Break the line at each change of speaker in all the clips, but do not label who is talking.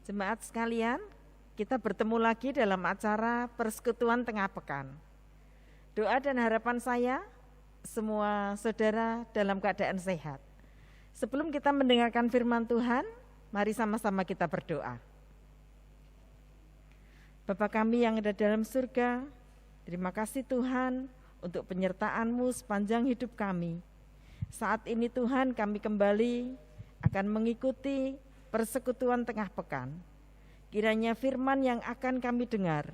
Jemaat sekalian, kita bertemu lagi dalam acara Persekutuan Tengah Pekan. Doa dan harapan saya, semua saudara dalam keadaan sehat. Sebelum kita mendengarkan firman Tuhan, mari sama-sama kita berdoa. Bapa kami yang ada dalam surga, terima kasih Tuhan untuk penyertaan-Mu sepanjang hidup kami. Saat ini Tuhan, kami kembali akan mengikuti Persekutuan Tengah Pekan. Kiranya firman yang akan kami dengar,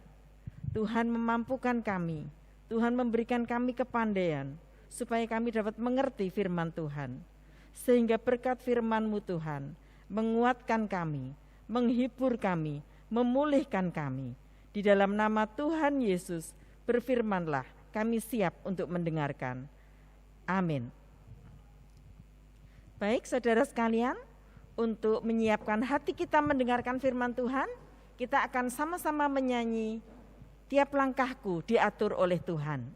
Tuhan memampukan kami, Tuhan memberikan kami kepandaian, supaya kami dapat mengerti firman Tuhan. Sehingga berkat firman-Mu Tuhan, menguatkan kami, menghibur kami, memulihkan kami. Di dalam nama Tuhan Yesus, berfirmanlah, kami siap untuk mendengarkan. Amin. Baik saudara sekalian, untuk menyiapkan hati kita mendengarkan firman Tuhan, kita akan sama-sama menyanyi Tiap Langkahku Diatur oleh Tuhan.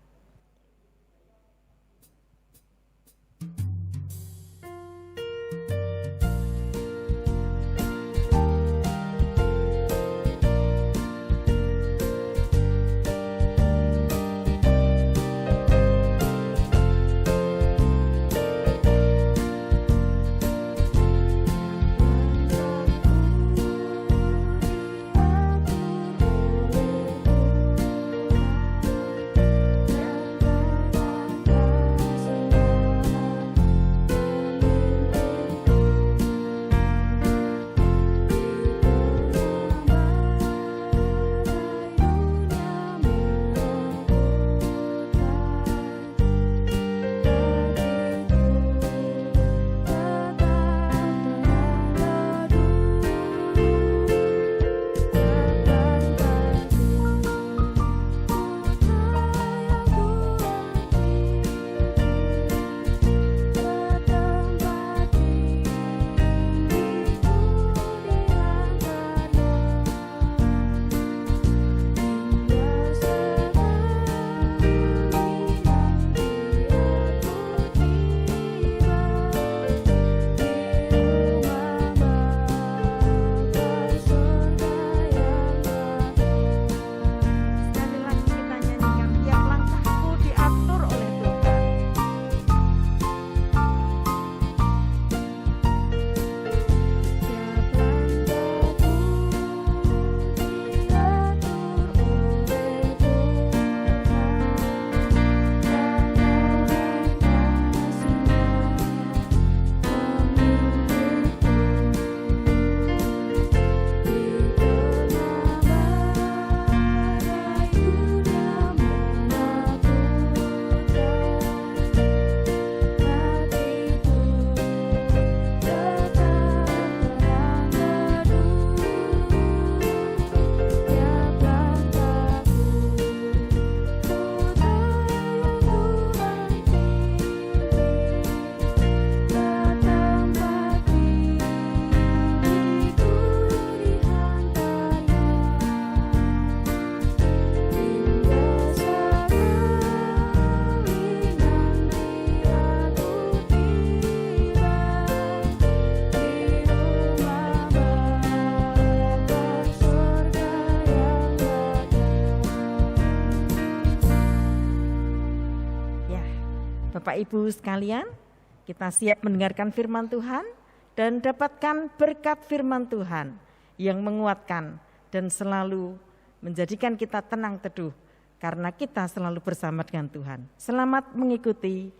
Bapak Ibu sekalian, kita siap mendengarkan firman Tuhan dan dapatkan berkat firman Tuhan yang menguatkan dan selalu menjadikan kita tenang teduh karena kita selalu bersama dengan Tuhan. Selamat mengikuti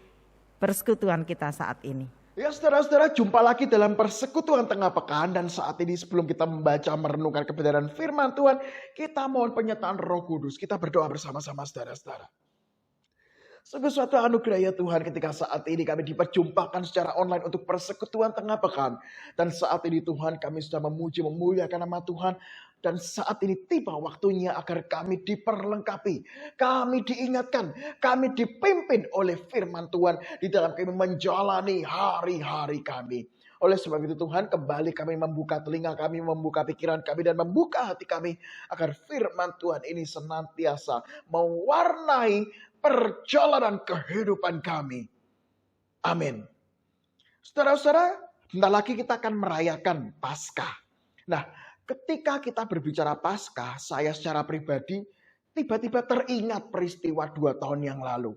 persekutuan kita saat ini.
Ya saudara-saudara, jumpa lagi dalam Persekutuan Tengah Pekan, dan saat ini sebelum kita membaca merenungkan kebenaran firman Tuhan, kita mohon penyertaan Roh Kudus. Kita berdoa bersama-sama saudara-saudara. Sungguh suatu anugerah ya Tuhan ketika saat ini kami diperjumpakan secara online untuk Persekutuan Tengah Pekan. Dan saat ini Tuhan kami sudah memuji memuliakan nama Tuhan. Dan saat ini tiba waktunya agar kami diperlengkapi. Kami diingatkan, kami dipimpin oleh firman Tuhan di dalam kami menjalani hari-hari kami. Oleh sebab itu Tuhan, kembali kami membuka telinga kami, membuka pikiran kami, dan membuka hati kami agar firman Tuhan ini senantiasa mewarnai perjalanan kehidupan kami. Amin. Saudara-saudara, bentar lagi kita akan merayakan Paskah. Nah, Ketika kita berbicara Paskah, saya secara pribadi tiba-tiba teringat peristiwa 2 tahun yang lalu.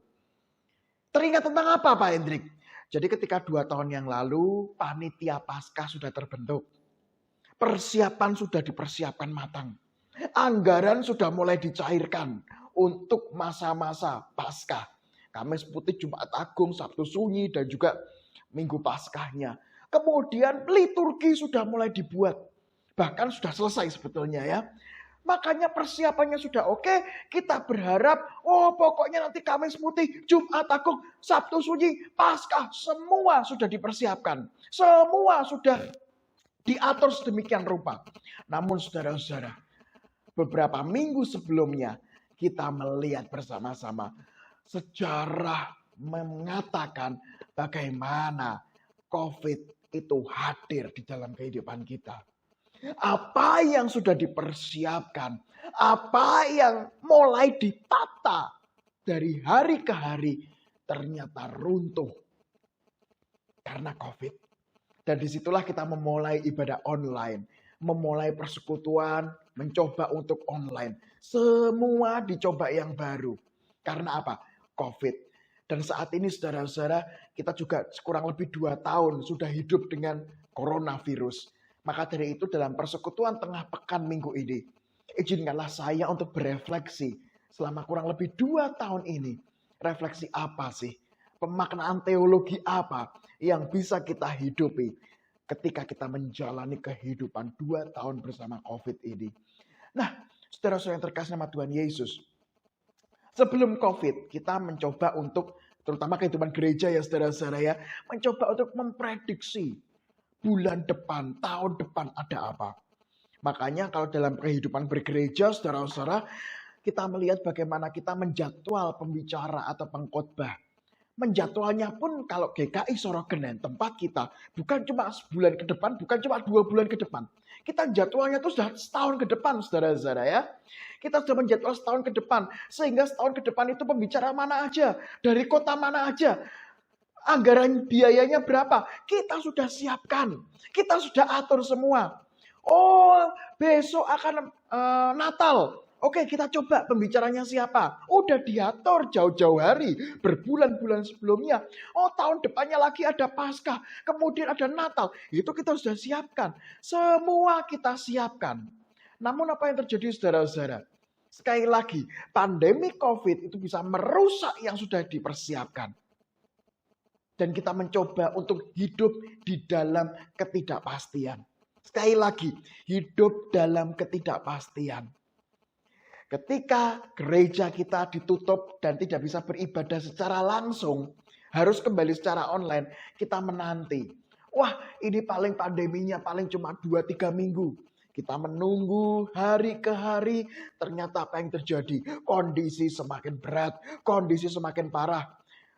Teringat tentang apa Pak Hendrik? Jadi ketika 2 tahun yang lalu panitia Paskah sudah terbentuk. Persiapan sudah dipersiapkan matang. Anggaran sudah mulai dicairkan untuk masa-masa Paskah. Kamis Putih, Jumat Agung, Sabtu Sunyi, dan juga Minggu Paskahnya. Kemudian liturgi sudah mulai dibuat. Bahkan sudah selesai sebetulnya ya. Makanya persiapannya sudah oke. Kita berharap, pokoknya nanti Kamis Putih, Jumat Agung, Sabtu Sunyi, Paskah, semua sudah dipersiapkan. Semua sudah diatur sedemikian rupa. Namun saudara-saudara, beberapa minggu sebelumnya kita melihat bersama-sama sejarah mengatakan bagaimana COVID itu hadir di dalam kehidupan kita. Apa yang sudah dipersiapkan, apa yang mulai ditata dari hari ke hari ternyata runtuh karena COVID. Dan disitulah kita memulai ibadah online, memulai persekutuan, mencoba untuk online. Semua dicoba yang baru. Karena apa? COVID. Dan saat ini saudara-saudara, kita juga kurang lebih 2 tahun sudah hidup dengan coronavirus. Maka dari itu dalam persekutuan tengah pekan minggu ini, izinkanlah saya untuk berefleksi selama kurang lebih 2 tahun ini. Refleksi apa sih? Pemaknaan teologi apa yang bisa kita hidupi ketika kita menjalani kehidupan 2 tahun bersama COVID ini. Nah, saudara-saudara yang terkasih nama Tuhan Yesus. Sebelum COVID, kita mencoba untuk, terutama kehidupan gereja ya saudara-saudara ya, mencoba untuk memprediksi bulan depan, tahun depan ada apa. Makanya kalau dalam kehidupan bergereja, saudara-saudara, kita melihat bagaimana kita menjadwal pembicara atau pengkhotbah. Menjadwalnya pun kalau GKI Sorogenen, tempat kita, bukan cuma sebulan ke depan, bukan cuma 2 bulan ke depan. Kita jadwalnya itu sudah setahun ke depan, saudara-saudara ya. Kita sudah menjadwal setahun ke depan, sehingga setahun ke depan itu pembicara mana aja, dari kota mana aja, anggaran biayanya berapa, kita sudah siapkan, kita sudah atur semua. Besok akan Natal. Oke, kita coba pembicaranya siapa. Udah diatur jauh-jauh hari, berbulan-bulan sebelumnya. Tahun depannya lagi ada Paskah, kemudian ada Natal. Itu kita sudah siapkan. Semua kita siapkan. Namun apa yang terjadi saudara-saudara? Sekali lagi, pandemi COVID itu bisa merusak yang sudah dipersiapkan. Dan kita mencoba untuk hidup di dalam ketidakpastian. Sekali lagi, hidup dalam ketidakpastian. Ketika gereja kita ditutup dan tidak bisa beribadah secara langsung, harus kembali secara online, kita menanti. Wah, ini paling pandeminya paling cuma 2-3 minggu. Kita menunggu hari ke hari, ternyata apa yang terjadi? Kondisi semakin berat, kondisi semakin parah.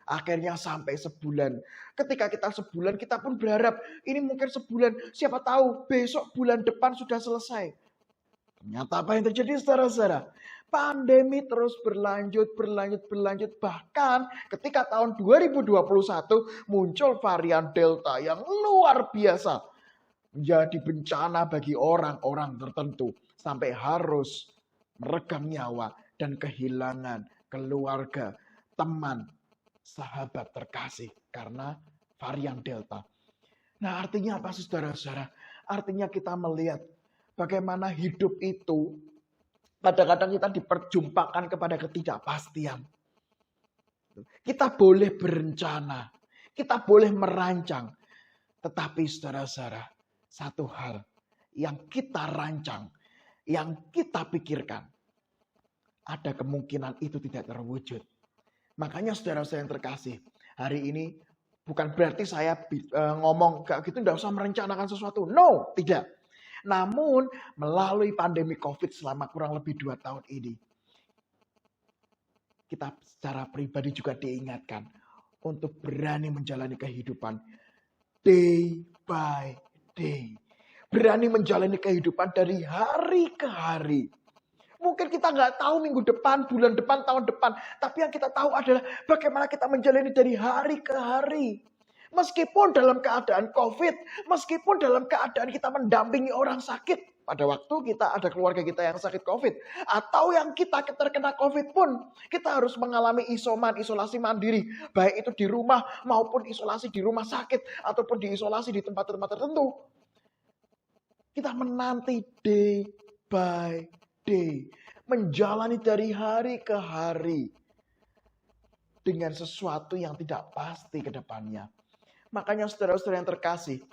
Akhirnya sampai sebulan. Ketika kita sebulan, kita pun berharap ini mungkin sebulan. Siapa tahu besok bulan depan sudah selesai. Ternyata apa yang terjadi saudara-saudara? Pandemi terus berlanjut. Bahkan ketika tahun 2021 muncul varian Delta yang luar biasa. Menjadi bencana bagi orang-orang tertentu. Sampai harus meregang nyawa dan kehilangan keluarga, teman, sahabat terkasih karena varian Delta. Nah, artinya apa saudara-saudara? Artinya kita melihat bagaimana hidup itu kadang-kadang kita diperjumpakan kepada ketidakpastian. Kita boleh berencana, kita boleh merancang, tetapi saudara-saudara, satu hal yang kita rancang, yang kita pikirkan, ada kemungkinan itu tidak terwujud. Makanya saudara-saudara yang terkasih, hari ini bukan berarti saya ngomong kayak gitu tidak usah merencanakan sesuatu. No, tidak. Namun melalui pandemi COVID selama kurang lebih 2 tahun ini, kita secara pribadi juga diingatkan untuk berani menjalani kehidupan day by day. Berani menjalani kehidupan dari hari ke hari. Mungkin kita nggak tahu minggu depan, bulan depan, tahun depan. Tapi yang kita tahu adalah bagaimana kita menjalani dari hari ke hari. Meskipun dalam keadaan COVID, meskipun dalam keadaan kita mendampingi orang sakit. Pada waktu kita ada keluarga kita yang sakit COVID. Atau yang kita terkena COVID pun. Kita harus mengalami isolasi mandiri. Baik itu di rumah maupun isolasi di rumah sakit. Ataupun diisolasi di tempat-tempat tertentu. Kita menanti day by day. Menjalani dari hari ke hari. Dengan sesuatu yang tidak pasti ke depannya. Makanya saudara-saudara yang terkasih.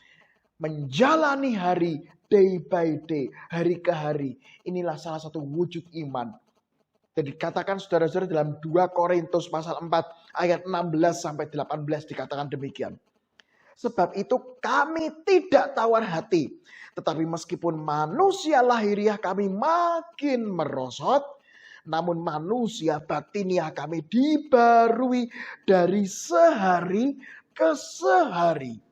Menjalani hari day by day, hari ke hari. Inilah salah satu wujud iman. Jadi dikatakan saudara-saudara dalam 2 Korintus pasal 4 ayat 16 sampai 18 dikatakan demikian. Sebab itu kami tidak tawar hati. Tetapi meskipun manusia lahiriah kami makin merosot. Namun manusia batiniah kami dibarui dari sehari ke sehari.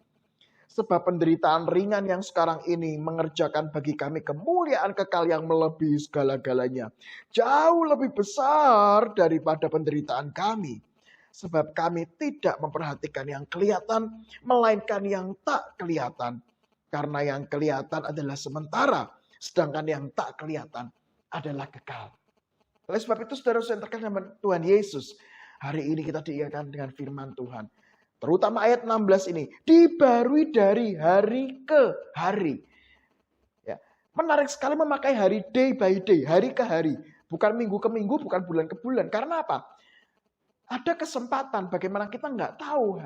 Sebab penderitaan ringan yang sekarang ini mengerjakan bagi kami kemuliaan kekal yang melebihi segala-galanya. Jauh lebih besar daripada penderitaan kami. Sebab kami tidak memperhatikan yang kelihatan, melainkan yang tak kelihatan. Karena yang kelihatan adalah sementara, sedangkan yang tak kelihatan adalah kekal. Oleh sebab itu saudara-saudara terkasih dengan Tuhan Yesus, hari ini kita diingatkan dengan firman Tuhan. Terutama ayat 16 ini, dibarui dari hari ke hari. Ya, menarik sekali memakai hari day by day, hari ke hari. Bukan minggu ke minggu, bukan bulan ke bulan. Karena apa? Ada kesempatan bagaimana kita nggak tahu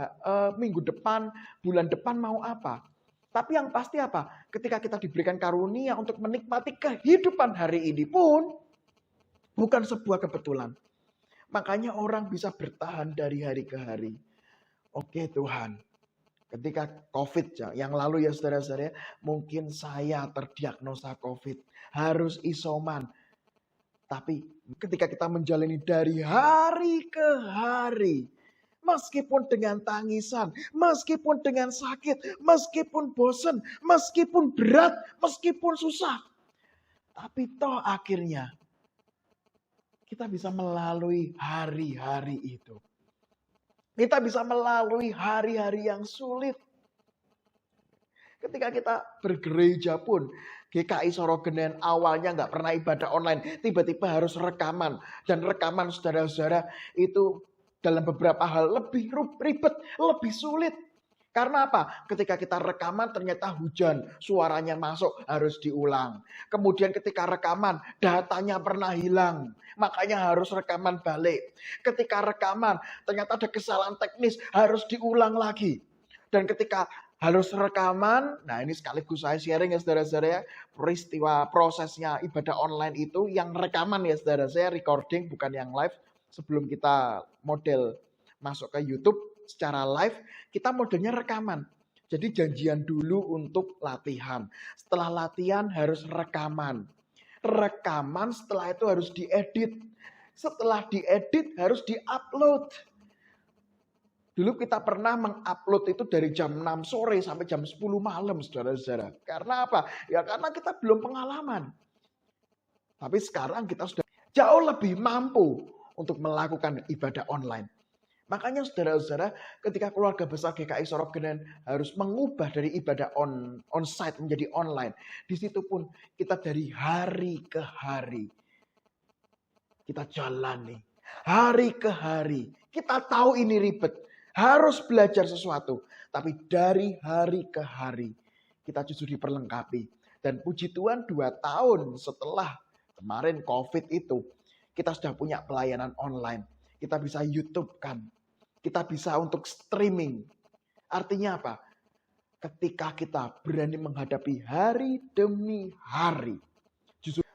minggu depan, bulan depan mau apa. Tapi yang pasti apa? Ketika kita diberikan karunia untuk menikmati kehidupan hari ini pun, bukan sebuah kebetulan. Makanya orang bisa bertahan dari hari ke hari. Oke Tuhan, ketika COVID yang lalu ya saudara-saudara, mungkin saya terdiagnosa COVID, harus isoman. Tapi ketika kita menjalani dari hari ke hari, meskipun dengan tangisan, meskipun dengan sakit, meskipun bosan, meskipun berat, meskipun susah. Tapi toh akhirnya kita bisa melalui hari-hari itu. Kita bisa melalui hari-hari yang sulit. Ketika kita bergereja pun, GKI Sorogenen awalnya nggak pernah ibadah online, tiba-tiba harus rekaman. Dan rekaman saudara-saudara itu dalam beberapa hal lebih ribet, lebih sulit. Karena apa? Ketika kita rekaman ternyata hujan, suaranya masuk harus diulang. Kemudian ketika rekaman datanya pernah hilang, makanya harus rekaman balik. Ketika rekaman ternyata ada kesalahan teknis, harus diulang lagi. Dan ketika harus rekaman, nah ini sekaligus saya sharing ya saudara-saudara ya, peristiwa prosesnya ibadah online itu yang rekaman ya saudara, saya recording bukan yang live. Sebelum kita model masuk ke YouTube secara live, kita modelnya rekaman. Jadi janjian dulu untuk latihan. Setelah latihan harus rekaman. Rekaman setelah itu harus diedit. Setelah diedit harus diupload. Dulu kita pernah mengupload itu dari jam 6 sore sampai jam 10 malam saudara-saudara. Karena apa? Ya karena kita belum pengalaman. Tapi sekarang kita sudah jauh lebih mampu untuk melakukan ibadah online. Makanya saudara-saudara, ketika keluarga besar GKI Sorogenen harus mengubah dari ibadah on-site menjadi online. Di situ pun kita dari hari ke hari. Kita jalani. Hari ke hari. Kita tahu ini ribet. Harus belajar sesuatu. Tapi dari hari ke hari. Kita justru diperlengkapi. Dan puji Tuhan 2 tahun setelah kemarin COVID itu. Kita sudah punya pelayanan online. Kita bisa YouTube kan. Kita bisa untuk streaming. Artinya apa? Ketika kita berani menghadapi hari demi hari.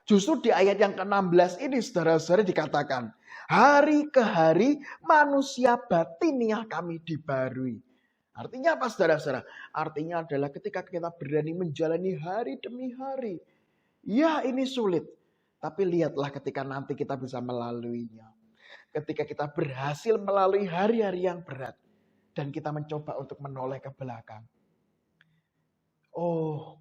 Justru di ayat yang ke-16 ini saudara-saudara dikatakan. Hari ke hari manusia batiniah kami dibarui. Artinya apa saudara-saudara? Artinya adalah ketika kita berani menjalani hari demi hari. Ya ini sulit. Tapi lihatlah ketika nanti kita bisa melaluinya. Ketika kita berhasil melalui hari-hari yang berat. Dan kita mencoba untuk menoleh ke belakang. Oh,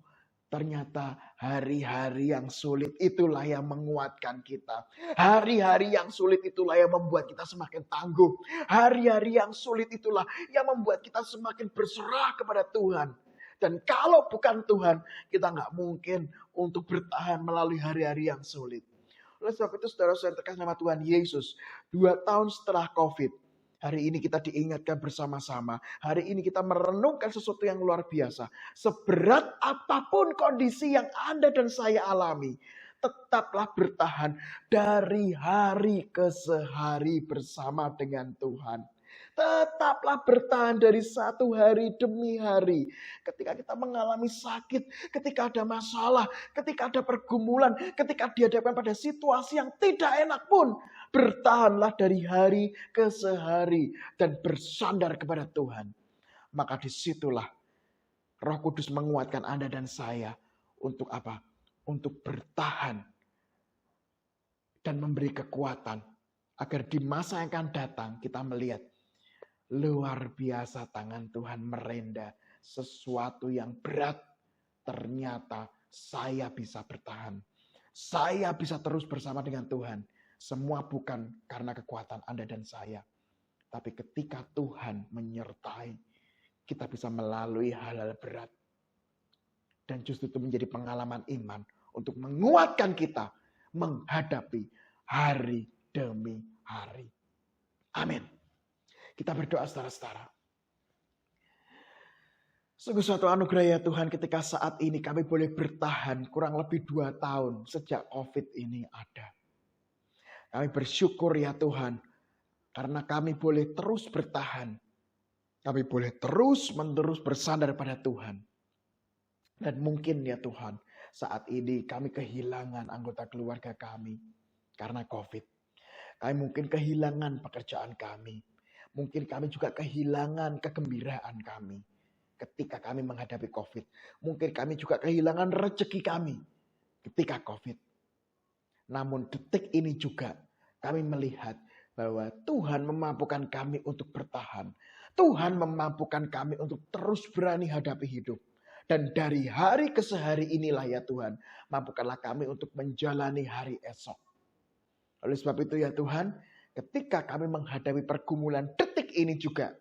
ternyata hari-hari yang sulit itulah yang menguatkan kita. Hari-hari yang sulit itulah yang membuat kita semakin tangguh. Hari-hari yang sulit itulah yang membuat kita semakin berserah kepada Tuhan. Dan kalau bukan Tuhan, kita nggak mungkin untuk bertahan melalui hari-hari yang sulit. Oleh sebab itu saudara-saudara terkasih nama Tuhan Yesus, 2 tahun setelah COVID, hari ini kita diingatkan bersama-sama. Hari ini kita merenungkan sesuatu yang luar biasa. Seberat apapun kondisi yang Anda dan saya alami, tetaplah bertahan dari hari ke hari bersama dengan Tuhan. Tetaplah bertahan dari satu hari demi hari. Ketika kita mengalami sakit, ketika ada masalah, ketika ada pergumulan, ketika dihadapkan pada situasi yang tidak enak pun, bertahanlah dari hari ke hari dan bersandar kepada Tuhan. Maka disitulah Roh Kudus menguatkan Anda dan saya untuk apa? Untuk bertahan dan memberi kekuatan agar di masa yang akan datang kita melihat luar biasa tangan Tuhan merenda sesuatu yang berat. Ternyata saya bisa bertahan. Saya bisa terus bersama dengan Tuhan. Semua bukan karena kekuatan Anda dan saya. Tapi ketika Tuhan menyertai, kita bisa melalui hal-hal berat. Dan justru itu menjadi pengalaman iman untuk menguatkan kita menghadapi hari demi hari. Amin. Kita berdoa saudara-saudara. Sungguh suatu anugerah ya Tuhan ketika saat ini kami boleh bertahan kurang lebih 2 tahun sejak COVID ini ada. Kami bersyukur ya Tuhan karena kami boleh terus bertahan. Kami boleh terus-menerus bersandar pada Tuhan. Dan mungkin ya Tuhan saat ini kami kehilangan anggota keluarga kami karena COVID. Kami mungkin kehilangan pekerjaan kami. Mungkin kami juga kehilangan kegembiraan kami ketika kami menghadapi COVID. Mungkin kami juga kehilangan rezeki kami ketika COVID. Namun detik ini juga kami melihat bahwa Tuhan memampukan kami untuk bertahan. Tuhan memampukan kami untuk terus berani hadapi hidup. Dan dari hari ke hari inilah ya Tuhan, mampukanlah kami untuk menjalani hari esok. Oleh sebab itu ya Tuhan, ketika kami menghadapi pergumulan detik ini juga,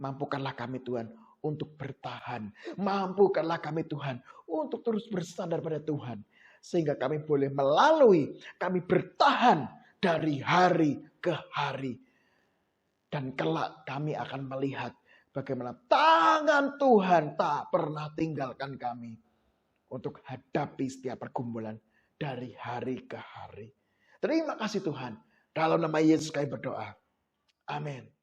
mampukanlah kami Tuhan untuk bertahan. Mampukanlah kami Tuhan untuk terus bersandar pada Tuhan. Sehingga kami boleh kami bertahan dari hari ke hari. Dan kelak kami akan melihat bagaimana tangan Tuhan tak pernah tinggalkan kami. Untuk hadapi setiap pergumulan dari hari ke hari. Terima kasih Tuhan. Dalam nama Yesus kami berdoa. Amin.